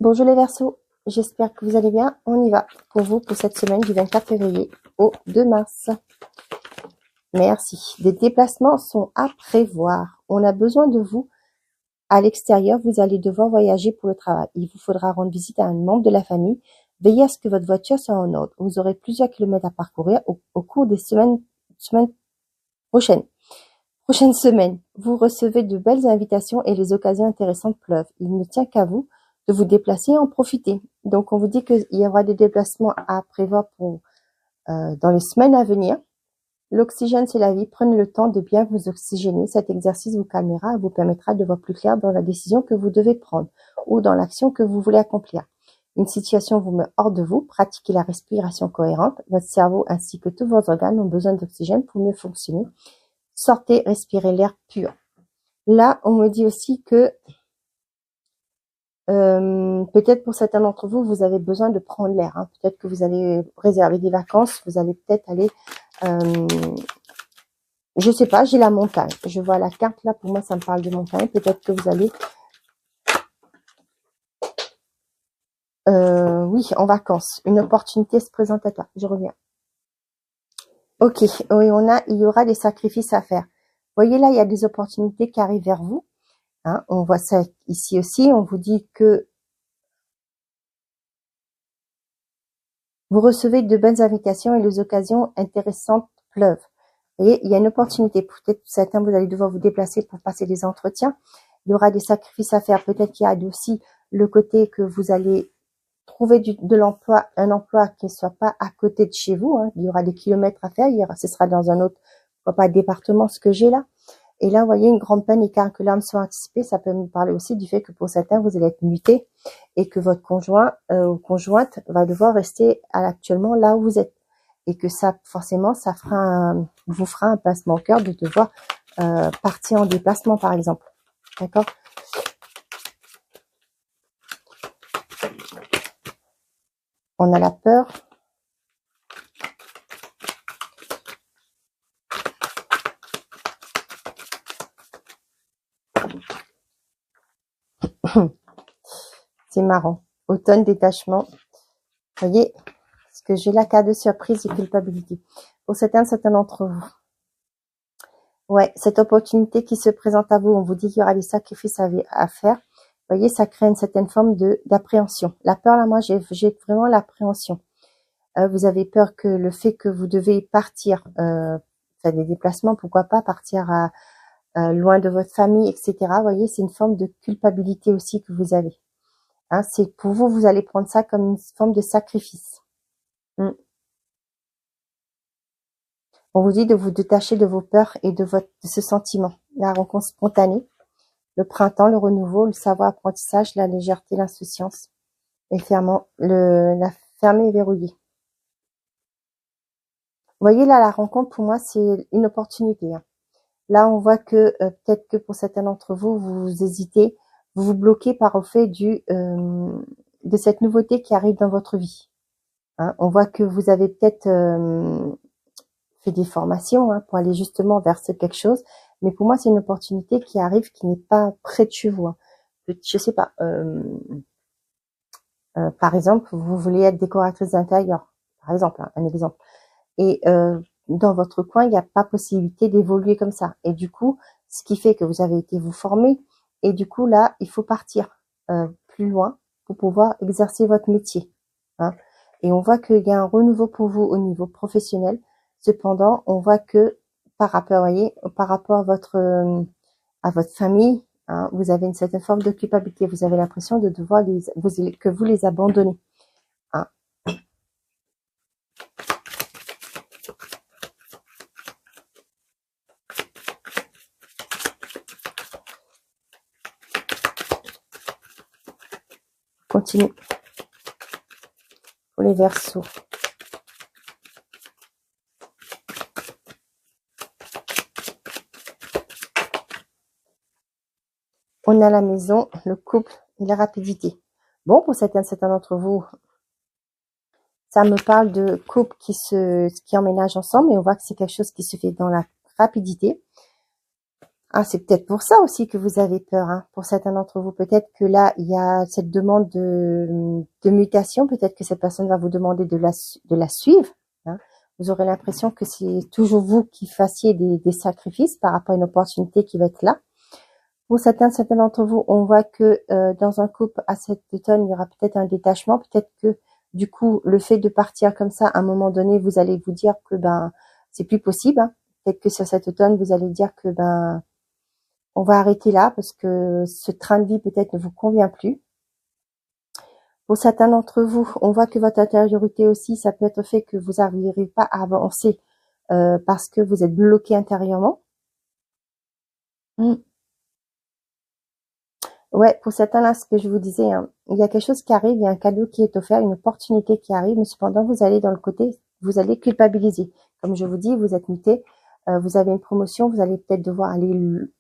Bonjour les Verseaux, j'espère que vous allez bien. On y va pour vous pour cette semaine du 24 février au 2 mars. Merci. Des déplacements sont à prévoir. On a besoin de vous à l'extérieur. Vous allez devoir voyager pour le travail. Il vous faudra rendre visite à un membre de la famille. Veillez à ce que votre voiture soit en ordre. Vous aurez plusieurs kilomètres à parcourir au cours des semaines prochaines. Prochaine semaine, vous recevez de belles invitations et les occasions intéressantes pleuvent. Il ne tient qu'à vous de vous déplacer et en profiter. Donc, on vous dit qu'il y aura des déplacements à prévoir dans les semaines à venir. L'oxygène, c'est la vie. Prenez le temps de bien vous oxygéner. Cet exercice vous calmera et vous permettra de voir plus clair dans la décision que vous devez prendre ou dans l'action que vous voulez accomplir. Une situation vous met hors de vous. Pratiquez la respiration cohérente. Votre cerveau ainsi que tous vos organes ont besoin d'oxygène pour mieux fonctionner. Sortez, respirez l'air pur. Là, on me dit aussi que peut-être pour certains d'entre vous, vous avez besoin de prendre l'air. Hein. Peut-être que vous allez réserver des vacances, vous allez peut-être aller, je sais pas, j'ai la montagne. Je vois la carte là, pour moi, ça me parle de montagne. Peut-être que vous allez, oui, en vacances. Une opportunité se présente à toi. Je reviens. Ok, oui, il y aura des sacrifices à faire. Vous voyez là, il y a des opportunités qui arrivent vers vous. Hein, on voit ça ici aussi. On vous dit que vous recevez de bonnes invitations et les occasions intéressantes pleuvent. Vous voyez, il y a une opportunité. Peut-être certains, vous allez devoir vous déplacer pour passer des entretiens. Il y aura des sacrifices à faire. Peut-être qu'il y a aussi le côté que vous allez trouver de l'emploi, un emploi qui ne soit pas à côté de chez vous. Hein. Il y aura des kilomètres à faire. Ce sera dans un autre, pas département, ce que j'ai là. Et là, vous voyez, une grande peine et que l'âme soit anticipée, ça peut nous parler aussi du fait que pour certains, vous allez être muté et que votre conjoint ou conjointe va devoir rester actuellement là où vous êtes. Et que ça, forcément, vous fera un pincement au cœur de devoir partir en déplacement, par exemple. D'accord? On a la peur. C'est marrant. Automne, détachement. Vous voyez, parce que j'ai la carte de surprise et culpabilité. Pour certains d'entre vous. Ouais, cette opportunité qui se présente à vous, on vous dit qu'il y aura des sacrifices à faire. Vous voyez, ça crée une certaine forme d'appréhension. La peur, là, moi, j'ai vraiment l'appréhension. Vous avez peur que le fait que vous devez partir, faire des déplacements, pourquoi pas partir loin de votre famille, etc. Vous voyez, c'est une forme de culpabilité aussi que vous avez. Hein, c'est pour vous, vous allez prendre ça comme une forme de sacrifice. On vous dit de vous détacher de vos peurs et de ce sentiment. La rencontre spontanée, le printemps, le renouveau, le savoir-apprentissage, la légèreté, l'insouciance, et la fermer et verrouiller. Vous voyez là, la rencontre, pour moi, c'est une opportunité. Hein. Là, on voit que peut-être que pour certains d'entre vous, vous hésitez, vous vous bloquez par au fait de cette nouveauté qui arrive dans votre vie. Hein. On voit que vous avez peut-être fait des formations pour aller justement vers quelque chose, mais pour moi, c'est une opportunité qui arrive, qui n'est pas près de chez vous. Hein. Je sais pas. Par exemple, vous voulez être décoratrice d'intérieur, par exemple, hein, un exemple. Et dans votre coin, il n'y a pas possibilité d'évoluer comme ça. Et du coup, ce qui fait que vous avez été vous former, et du coup là, il faut partir plus loin pour pouvoir exercer votre métier. Hein. Et on voit qu'il y a un renouveau pour vous au niveau professionnel. Cependant, on voit que par rapport, voyez, par rapport à votre famille, hein, vous avez une certaine forme de culpabilité. Vous avez l'impression de devoir que vous les abandonnez. Hein. Continue. Pour les Verseaux. On a la maison, le couple et la rapidité. Bon, pour certains d'entre vous, ça me parle de couple qui emménagent ensemble et on voit que c'est quelque chose qui se fait dans la rapidité. Ah, c'est peut-être pour ça aussi que vous avez peur, hein, pour certains d'entre vous. Peut-être que là, il y a cette demande de mutation. Peut-être que cette personne va vous demander de la suivre, hein. Vous aurez l'impression que c'est toujours vous qui fassiez des sacrifices par rapport à une opportunité qui va être là. Pour certains d'entre vous, on voit que dans un couple à cet automne, il y aura peut-être un détachement. Peut-être que du coup, le fait de partir comme ça, à un moment donné, vous allez vous dire que ben c'est plus possible, hein. Peut-être que sur cet automne, vous allez dire que ben on va arrêter là parce que ce train de vie peut-être ne vous convient plus. Pour certains d'entre vous, on voit que votre intériorité aussi, ça peut être fait que vous n'arriverez pas à avancer parce que vous êtes bloqué intérieurement. Ouais, pour certains, là, ce que je vous disais, hein, il y a quelque chose qui arrive, il y a un cadeau qui est offert, une opportunité qui arrive, mais cependant, vous allez dans le côté, vous allez culpabiliser. Comme je vous dis, vous êtes muté, vous avez une promotion, vous allez peut-être devoir aller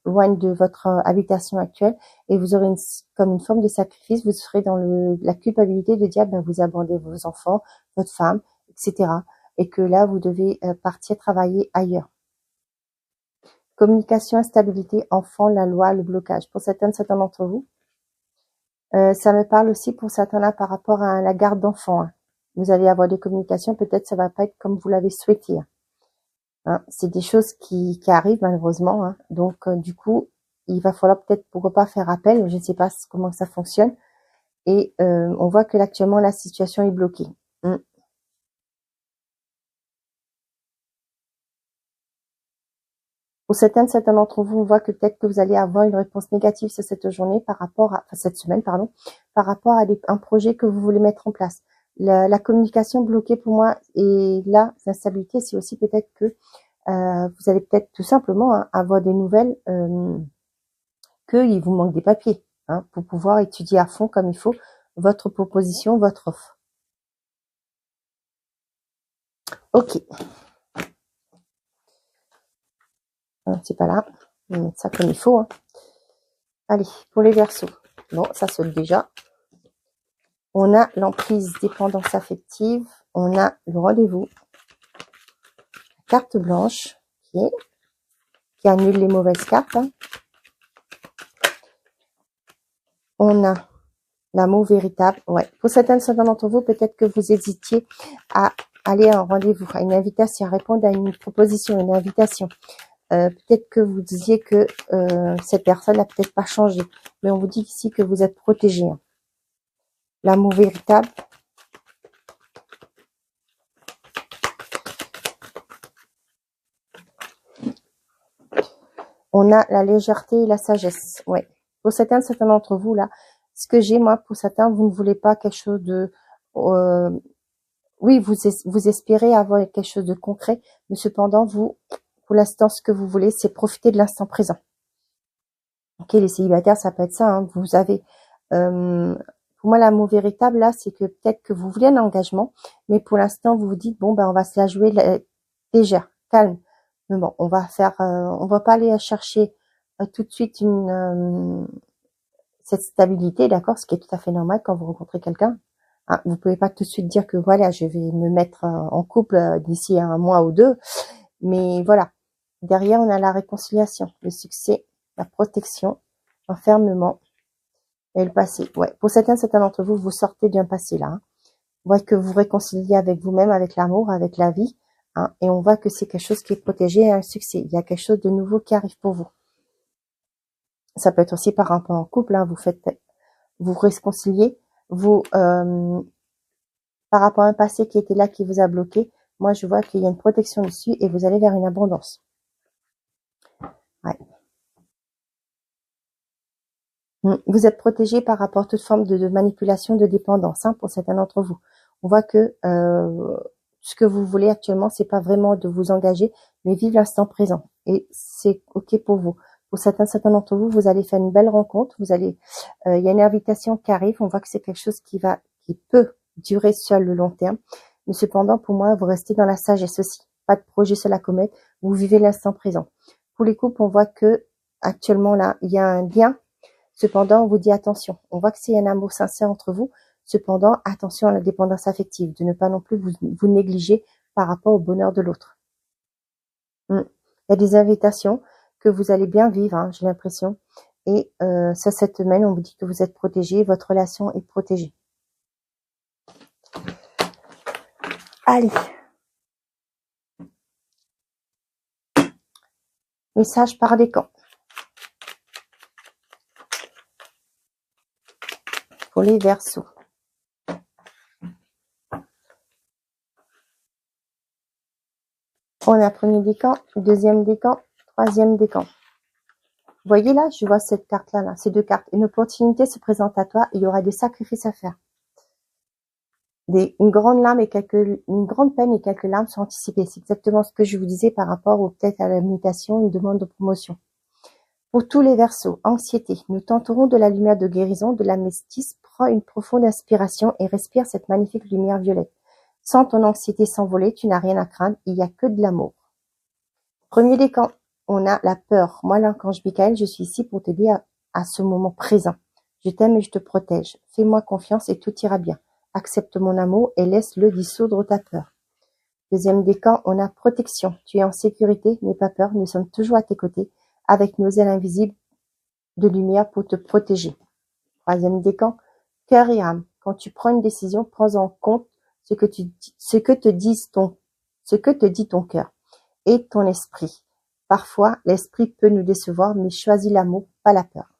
loin de votre habitation actuelle et vous aurez comme une forme de sacrifice, vous serez dans la culpabilité de dire, ben, vous abandonnez vos enfants, votre femme, etc. Et que là, vous devez partir travailler ailleurs. Communication, instabilité, enfant, la loi, le blocage. Pour certains d'entre vous, ça me parle aussi pour certains là par rapport à la garde d'enfants, hein. Vous allez avoir des communications, peut-être ça va pas être comme vous l'avez souhaité, hein. C'est des choses qui arrivent malheureusement, hein. Donc du coup, il va falloir peut-être pourquoi pas faire appel, je ne sais pas comment ça fonctionne. Et on voit que actuellement la situation est bloquée. Pour certains d'entre vous, on voit que peut-être que vous allez avoir une réponse négative sur cette journée par rapport à, enfin, cette semaine, pardon, par rapport à un projet que vous voulez mettre en place. La communication bloquée pour moi et là, l'instabilité, c'est aussi peut-être que vous allez peut-être tout simplement, hein, avoir des nouvelles qu'il vous manque des papiers, hein, pour pouvoir étudier à fond comme il faut votre proposition, votre offre. Ok. C'est pas là. On va mettre ça comme il faut, hein. Allez, pour les Verseaux. Bon, ça saute déjà. On a l'emprise, dépendance affective. On a le rendez-vous. Carte blanche, qui annule les mauvaises cartes, hein. On a l'amour véritable. Ouais. Pour certains d'entre vous, peut-être que vous hésitiez à aller à un rendez-vous, à une invitation, à répondre à une proposition, une invitation. Peut-être que vous disiez que cette personne n'a peut-être pas changé, mais on vous dit ici que vous êtes protégé, hein. L'amour véritable. On a la légèreté et la sagesse. Ouais. Pour certains d'entre vous, là, ce que j'ai, moi, pour certains, vous ne voulez pas quelque chose de... oui, vous espérez avoir quelque chose de concret, mais cependant, vous, pour l'instant, ce que vous voulez, c'est profiter de l'instant présent. Ok, les célibataires, ça peut être ça, hein. Vous avez... pour moi, l'amour véritable, là, c'est que peut-être que vous voulez un engagement, mais pour l'instant, vous vous dites, bon, ben, on va se la jouer légère, calme. Mais bon, on va pas aller chercher tout de suite cette stabilité, d'accord, ce qui est tout à fait normal quand vous rencontrez quelqu'un. Hein, vous pouvez pas tout de suite dire que voilà, je vais me mettre en couple d'ici un mois ou deux, mais voilà. Derrière, on a la réconciliation, le succès, la protection, l'enfermement et le passé. Ouais, pour certains d'entre vous, vous sortez d'un passé là, hein. On voit que vous réconciliez avec vous-même, avec l'amour, avec la vie, hein, et on voit que c'est quelque chose qui est protégé et un succès. Il y a quelque chose de nouveau qui arrive pour vous. Ça peut être aussi par rapport en couple, hein, vous réconciliez, vous par rapport à un passé qui était là, qui vous a bloqué. Moi, je vois qu'il y a une protection dessus et vous allez vers une abondance. Ouais. Vous êtes protégé par rapport à toute forme de manipulation, de dépendance, hein, pour certains d'entre vous. On voit que ce que vous voulez actuellement, c'est pas vraiment de vous engager, mais vivre l'instant présent. Et c'est ok pour vous. Pour certains d'entre vous, vous allez faire une belle rencontre. Vous allez, il y a une invitation qui arrive. On voit que c'est quelque chose qui peut durer seul le long terme. Mais cependant, pour moi, vous restez dans la sagesse aussi. Pas de projet sur la comète. Vous vivez l'instant présent. Pour les couples, on voit que actuellement là, il y a un lien. Cependant, on vous dit attention. On voit que c'est un amour sincère entre vous. Cependant, attention à la dépendance affective, de ne pas non plus vous négliger par rapport au bonheur de l'autre. Il y a des invitations que vous allez bien vivre, hein, j'ai l'impression. Et cette semaine, on vous dit que vous êtes protégé, votre relation est protégée. Allez. Message par décan. Pour les Verseaux. On a premier décan, deuxième décan, troisième décan. Vous voyez là, je vois cette carte-là, là, ces deux cartes. Une opportunité se présente à toi et il y aura des sacrifices à faire. Une grande peine et quelques larmes sont anticipées. C'est exactement ce que je vous disais par rapport peut-être à la mutation, une demande de promotion. Pour tous les Verseaux, anxiété. Nous tenterons de la lumière de guérison, de la méstisse. Prends une profonde inspiration et respire cette magnifique lumière violette. Sans ton anxiété s'envoler, tu n'as rien à craindre, il n'y a que de l'amour. Premier décan, on a la peur. Moi, l'archange Michael, je suis ici pour t'aider à ce moment présent. Je t'aime et je te protège. Fais-moi confiance et tout ira bien. Accepte mon amour et laisse-le dissoudre ta peur. Deuxième décan, on a protection. Tu es en sécurité, n'aie pas peur, nous sommes toujours à tes côtés, avec nos ailes invisibles de lumière pour te protéger. Troisième décan, cœur et âme. Quand tu prends une décision, prends en compte ce que te dit ton cœur et ton esprit. Parfois, l'esprit peut nous décevoir, mais choisis l'amour, pas la peur.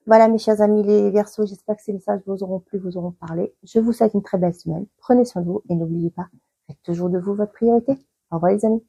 Voilà mes chers amis les Verseaux, j'espère que ces messages vous auront plu, vous auront parlé. Je vous souhaite une très belle semaine. Prenez soin de vous et n'oubliez pas, faites toujours de vous votre priorité. Au revoir les amis.